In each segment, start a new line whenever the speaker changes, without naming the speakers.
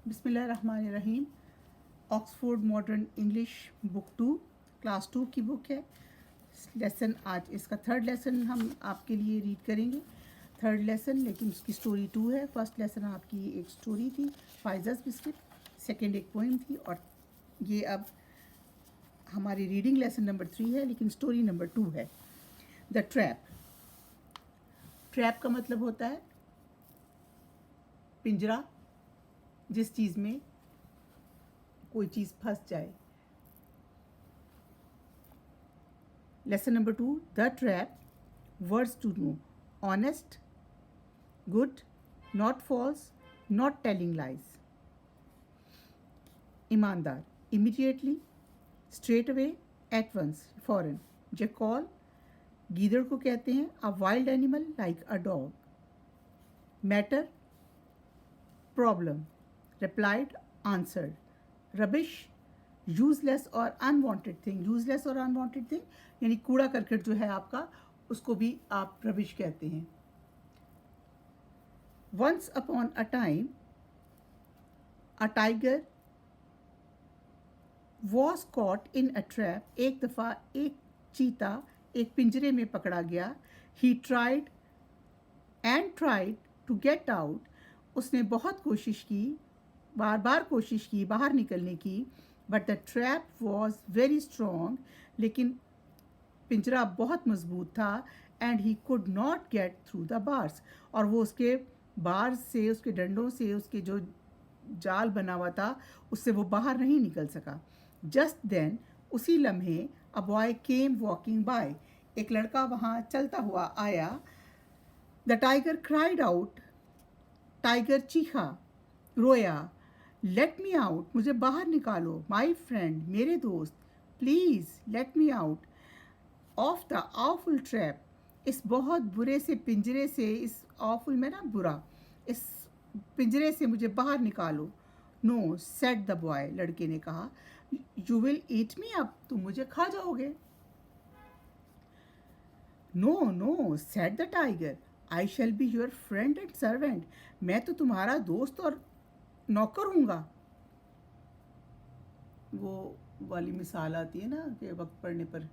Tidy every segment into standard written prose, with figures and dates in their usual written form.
बिस्मिल्लाहिर्रहमानिर्रहीम। Oxford modern English book 2 class 2 की book है। लेसन आज इसका थर्ड लेसन हम आपके लिए रीड करेंगे। थर्ड लेसन लेकिन उसकी स्टोरी 2 है। फर्स्ट लेसन आपकी एक स्टोरी थी फाइजर्स बिस्किट, सेकंड एक पोएम थी और ये अब हमारी रीडिंग लेसन नंबर 3 है लेकिन स्टोरी नंबर 2 है। The trap. ट्रैप का मतलब होता है पिंजरा, जिस चीज़ में कोई चीज़ फंस जाए। Lesson number 2 the trap. Words to know: honest, good, not false, not telling lies. ईमानदार: immediately, straight away, at once, फॉरन। जैकॉल: गीदड़ को कहते हैं। A wild animal like a dog. Matter: problem. Replied, answered. Rubbish: useless और unwanted thing. Useless और unwanted thing यानी कूड़ा करकट जो है आपका, उसको भी आप रबिश कहते हैं। Once upon a time a tiger was caught in a trap. एक दफ़ा एक चीता एक पिंजरे में पकड़ा गया। He tried and tried to get out. उसने बहुत कोशिश की, बार बार कोशिश की बाहर निकलने की। But the trap was very strong. लेकिन पिंजरा बहुत मजबूत था। And he could not get through the bars. और वो उसके बार्स से, उसके डंडों से, उसके जो जाल बना हुआ था उससे वो बाहर नहीं निकल सका। जस्ट देन, उसी लम्हे, a boy came walking by. एक लड़का वहाँ चलता हुआ आया। The tiger cried out. Tiger चीखा, रोया। लेट मी आउट, मुझे बाहर निकालो। माई फ्रेंड, मेरे दोस्त। Please let me out of the awful trap. इस बहुत बुरे से पिंजरे से, इस ऑफुल में ना बुरा, इस पिंजरे से मुझे बाहर निकालो। नो सेड द बॉय, लड़के ने कहा। You will eat me up, तुम मुझे खा जाओगे। No no said the tiger, I shall be your friend and servant. मैं तो तुम्हारा दोस्त और नौकर हूँगा। वो वाली मिसाल आती है ना कि वक्त पड़ने पर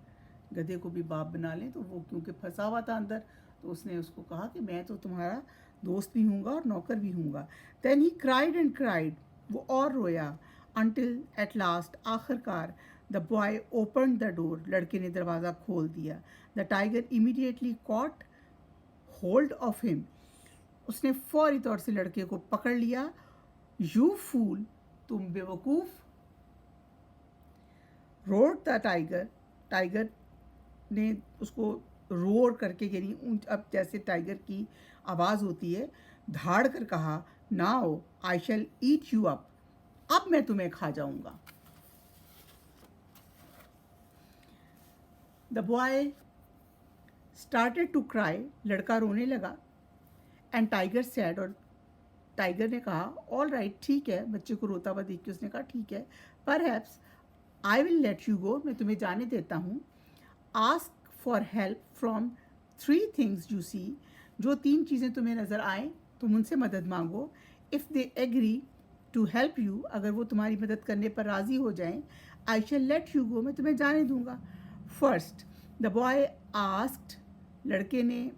गधे को भी बाप बना लें। तो वो क्योंकि फंसा हुआ था अंदर, तो उसने उसको कहा कि मैं तो तुम्हारा दोस्त भी हूँगा और नौकर भी हूँगा। Then he cried and cried, वो और रोया। अनटिल एट लास्ट, आखिरकार, the boy open the door, लड़के ने दरवाज़ा खोल दिया। The tiger immediately caught hold of him, उसने फौरी तौर से लड़के को पकड़ लिया। यू फूल, तुम बेवकूफ़। रोड द टाइगर, टाइगर ने उसको रोर करके, यानी अब जैसे टाइगर की आवाज़ होती है, धाड़ कर कहा, now I shall eat you up, अब मैं तुम्हें खा जाऊंगा। The boy started to cry, लड़का रोने लगा। एंड टाइगर सैड, और टाइगर ने कहा, ऑल राइट, ठीक है। बच्चे को रोता हुआ देख के उसने कहा, ठीक है, perhaps I will let you go, मैं तुम्हें जाने देता हूँ। Ask for help from 3 things you see, जो 3 चीज़ें तुम्हें नज़र आएँ तुम उनसे मदद मांगो। If they agree to help you, अगर वो तुम्हारी मदद करने पर राज़ी हो जाएं, आई शैल लेट यू गो, मैं तुम्हें जाने दूंगा। फर्स्ट, द बॉय आस्क्ड, लड़के ने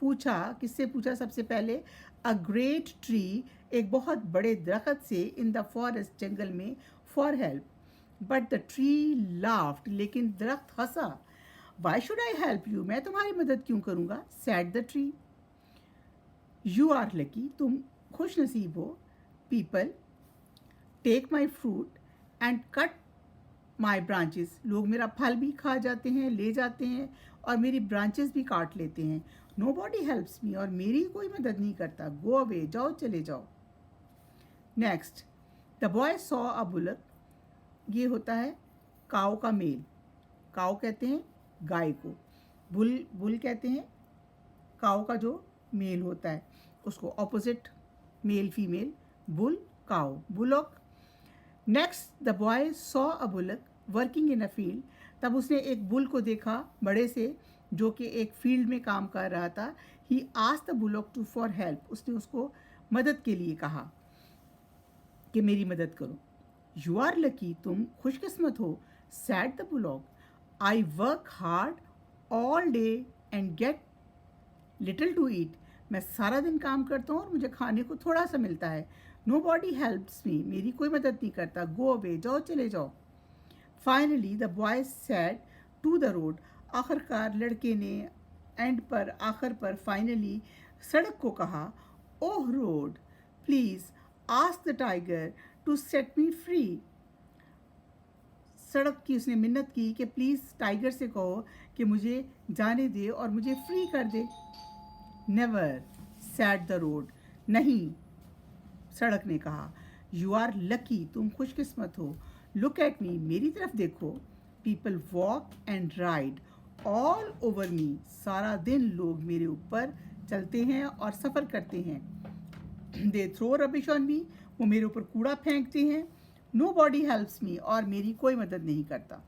पूछा। किससे पूछा सबसे पहले? अ ग्रेट ट्री, एक बहुत बड़े दरख्त से, इन द फॉरेस्ट, जंगल में, for help. But the tree laughed, लेकिन दरख्त हंसा। Why should I help you, मैं तुम्हारी मदद क्यों करूँगा? Said the tree, you are lucky, तुम खुश नसीब हो। People take my fruit and cut my branches, लोग मेरा फल भी खा जाते हैं, ले जाते हैं, और मेरी ब्रांचेस भी काट लेते हैं। नो बॉडी हेल्प्स मी, और मेरी कोई मदद नहीं करता। गो अवे, जाओ, चले जाओ। Next, the boy saw a bullock, ये होता है काऊ का मेल। काऊ कहते हैं गाय को, बुल कहते हैं काऊ का जो मेल होता है उसको। Opposite, male female, bull cow, bullock. Next, the boy saw a bullock working in a field, तब उसने एक बुल को देखा, बड़े से, जो कि एक फील्ड में काम कर रहा था। He asked the bullock to for help, उसने उसको मदद के लिए कहा। कि मेरी मदद करो। यू आर लकी, तुम खुशकिस्मत हो। Said the bullock, I work hard all day and get little to eat, मैं सारा दिन काम करता हूँ और मुझे खाने को थोड़ा सा मिलता है। नो बॉडी हेल्प्स मी, मेरी कोई मदद नहीं करता। गो अवे, जाओ चले जाओ। Finally the boy said to the road, आखिरकार लड़के ने आखिर पर फाइनली सड़क को कहा, oh road, please ask the tiger to set me free. सड़क की उसने मिन्नत की कि प्लीज़ टाइगर से कहो कि मुझे जाने दे और मुझे फ्री कर दे। नेवर, सैड द रोड, नहीं, सड़क ने कहा। यू आर लकी, तुम खुशकिस्मत हो। लुक एट मी, मेरी तरफ देखो। People walk and ride all over me, सारा दिन लोग मेरे ऊपर चलते हैं और सफ़र करते हैं। They throw rubbish on me, वो मेरे ऊपर कूड़ा फेंकते हैं। नो बॉडी हेल्प्स मी, और मेरी कोई मदद नहीं करता।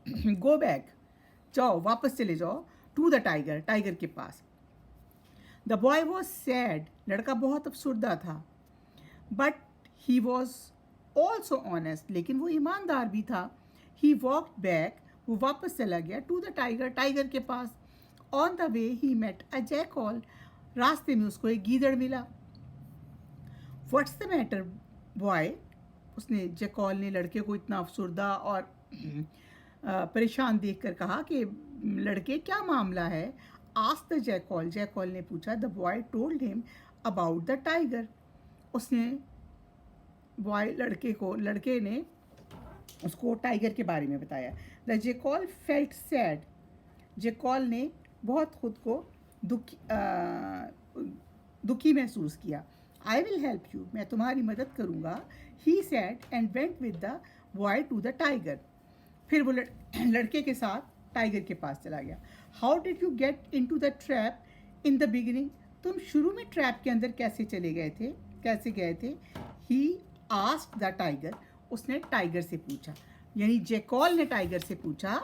गो बैक, जाओ वापस चले जाओ। टू द टाइगर, टाइगर के पास। द बॉय वॉज सैड, लड़का बहुत अफसुर्दा था। But he was also honest, लेकिन वो ईमानदार भी था। ही वॉकड बैक, वो वापस चला गया। टू द टाइगर, टाइगर के पास। On the way he met a jackal, रास्ते में उसको एक गीदड़ मिला। व्हाट्स द मैटर बॉय, उसने जैकॉल ने लड़के को इतना अफसुर्दा और परेशान देखकर कहा कि लड़के क्या मामला है। आस्क द जैकॉल, जैकॉल ने पूछा। The boy told him about the tiger, उसने लड़के ने उसको टाइगर के बारे में बताया। The jackal felt sad, jackal ने बहुत खुद को दुखी महसूस किया। आई विल हेल्प यू, मैं तुम्हारी मदद करूँगा। He said and went with the boy to the tiger, फिर वो लड़के के साथ टाइगर के पास चला गया। How did you get in to the trap in the beginning, तुम शुरू में ट्रैप के अंदर कैसे गए थे। ही आस्क्ड द टाइगर, उसने टाइगर से पूछा, यानी जैकॉल ने टाइगर से पूछा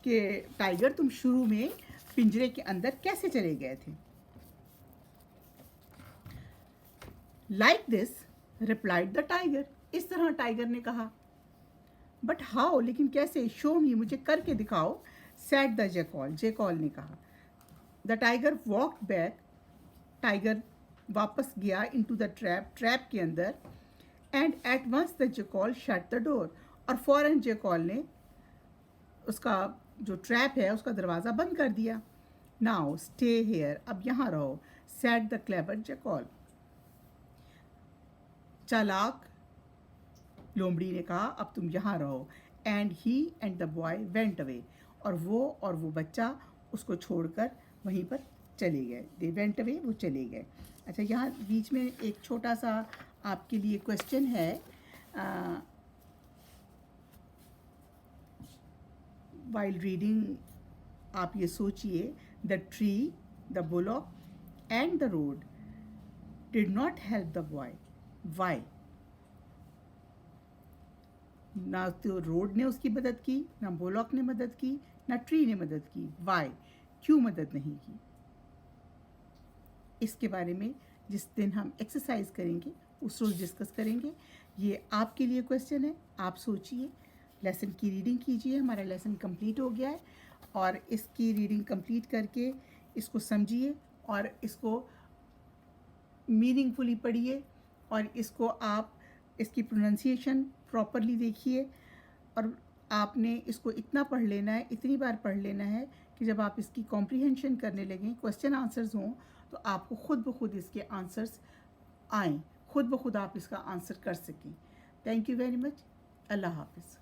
कि टाइगर तुम शुरू में पिंजरे के अंदर कैसे चले गए थे। Like this replied the tiger, इस तरह टाइगर ने कहा। बट हाउ, लेकिन कैसे। शो मी, मुझे करके दिखाओ। सैड द जैकॉल, जैकॉल ने कहा। The tiger walked back, tiger वापस गया इनटू द ट्रैप, ट्रैप के अंदर। And at once the jackal shut the door, और फौरन जैकॉल ने उसका जो ट्रैप है उसका दरवाज़ा बंद कर दिया। नाउ स्टे हेयर, अब यहाँ रहो। सैड द क्लेवर जैकॉल, चालाक लोमड़ी ने कहा, अब तुम यहाँ रहो। And he and the boy went away, और वो बच्चा उसको छोड़कर वहीं पर चले गए। दे वेंट अवे, वो चले गए। अच्छा, यहाँ बीच में एक छोटा सा आपके लिए क्वेश्चन है। वाइल रीडिंग आप ये सोचिए, the tree, the bullock and the road did not help the boy, why. ना तो रोड ने उसकी मदद की, ना बुलॉक ने मदद की, ना ट्री ने मदद की। वाई, क्यों मदद नहीं की। इसके बारे में जिस दिन हम एक्सरसाइज करेंगे उस रोज़ डिस्कस करेंगे। ये आपके लिए क्वेश्चन है, आप सोचिए, लेसन की रीडिंग कीजिए। हमारा लेसन कंप्लीट हो गया है, और इसकी रीडिंग कंप्लीट करके इसको समझिए और इसको मीनिंगफुली पढ़िए, और इसको आप इसकी प्रोनाउंसिएशन प्रॉपरली देखिए। और आपने इसको इतना पढ़ लेना है, इतनी बार पढ़ लेना है कि जब आप इसकी कॉम्प्रीहेंशन करने लगें, क्वेश्चन आंसर्स हों, तो आपको खुद ब खुद इसके आंसर्स आएँ, खुद ब खुद आप इसका आंसर कर सकें। Thank you very much. अल्लाह हाफ़िज़।